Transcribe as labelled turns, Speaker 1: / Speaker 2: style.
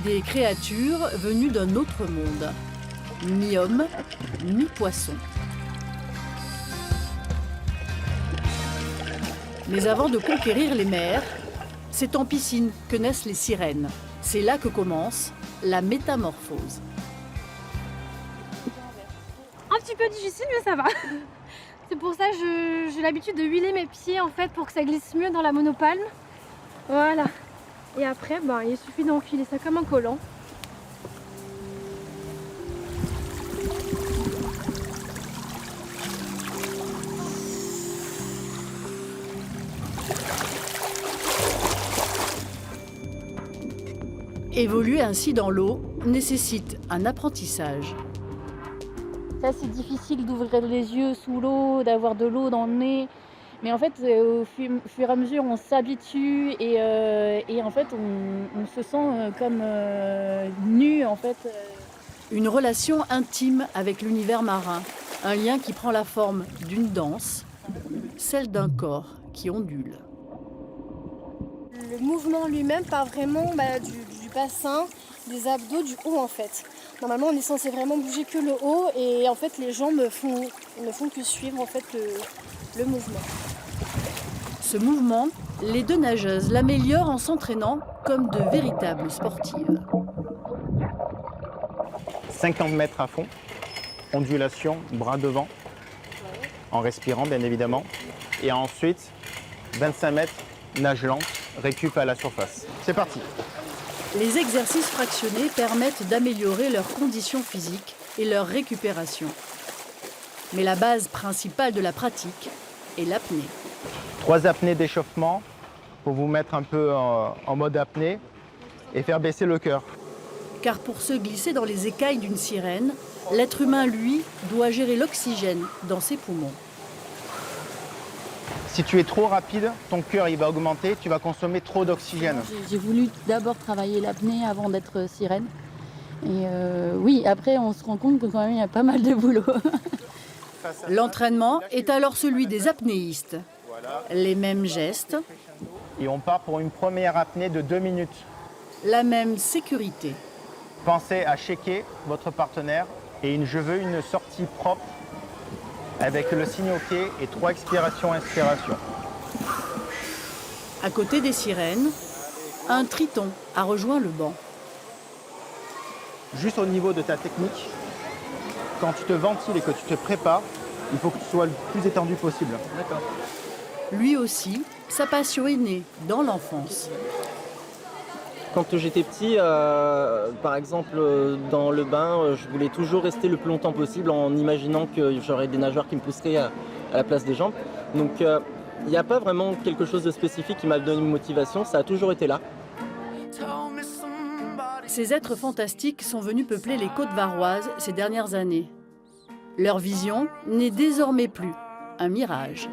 Speaker 1: Des créatures venues d'un autre monde. Mi-homme, mi-poisson. Mais avant de conquérir les mers, c'est en piscine que naissent les sirènes. C'est là que commence la métamorphose.
Speaker 2: Un petit peu difficile, mais ça va. C'est pour ça que j'ai l'habitude de huiler mes pieds en fait pour que ça glisse mieux dans la monopalme. Voilà. Et après, il suffit d'enfiler ça comme un collant.
Speaker 1: Évoluer ainsi dans l'eau nécessite un apprentissage.
Speaker 3: C'est assez difficile d'ouvrir les yeux sous l'eau, d'avoir de l'eau dans le nez. Mais en fait, au fur et à mesure, on s'habitue et en fait, on se sent comme nu en fait.
Speaker 1: Une relation intime avec l'univers marin, un lien qui prend la forme d'une danse, celle d'un corps qui ondule.
Speaker 2: Le mouvement lui-même part vraiment du bassin, des abdos, du haut en fait. Normalement, on est censé vraiment bouger que le haut et en fait, les jambes ne font que suivre en fait le mouvement.
Speaker 1: Ce mouvement, les deux nageuses l'améliorent en s'entraînant comme de véritables sportives.
Speaker 4: 50 mètres à fond, ondulation, bras devant, en respirant bien évidemment. Et ensuite, 25 mètres, nage lente, récup à la surface. C'est parti.
Speaker 1: Les exercices fractionnés permettent d'améliorer leurs conditions physiques et leur récupération. Mais la base principale de la pratique est l'apnée.
Speaker 4: 3 apnées d'échauffement pour vous mettre un peu en mode apnée et faire baisser le cœur.
Speaker 1: Car pour se glisser dans les écailles d'une sirène, l'être humain, lui, doit gérer l'oxygène dans ses poumons.
Speaker 4: Si tu es trop rapide, ton cœur il va augmenter, tu vas consommer trop d'oxygène.
Speaker 3: J'ai voulu d'abord travailler l'apnée avant d'être sirène. Et oui, après on se rend compte que quand même il y a pas mal de boulot.
Speaker 1: L'entraînement est alors celui des apnéistes. Les mêmes gestes,
Speaker 4: Et on part pour une première apnée de 2 minutes.
Speaker 1: la même sécurité.
Speaker 4: Pensez à checker votre partenaire et je veux une sortie propre avec le signe OK et 3 expirations, inspirations.
Speaker 1: À côté des sirènes, un triton a rejoint le banc.
Speaker 4: Juste au niveau de ta technique, quand tu te ventiles et que tu te prépares, il faut que tu sois le plus étendu possible. D'accord.
Speaker 1: Lui aussi, sa passion est née dans l'enfance.
Speaker 5: Quand j'étais petit, par exemple, dans le bain, je voulais toujours rester le plus longtemps possible en imaginant que j'aurais des nageurs qui me pousseraient à la place des jambes. Donc il n'y a pas vraiment quelque chose de spécifique qui m'a donné une motivation, ça a toujours été là.
Speaker 1: Ces êtres fantastiques sont venus peupler les côtes varoises ces dernières années. Leur vision n'est désormais plus un mirage.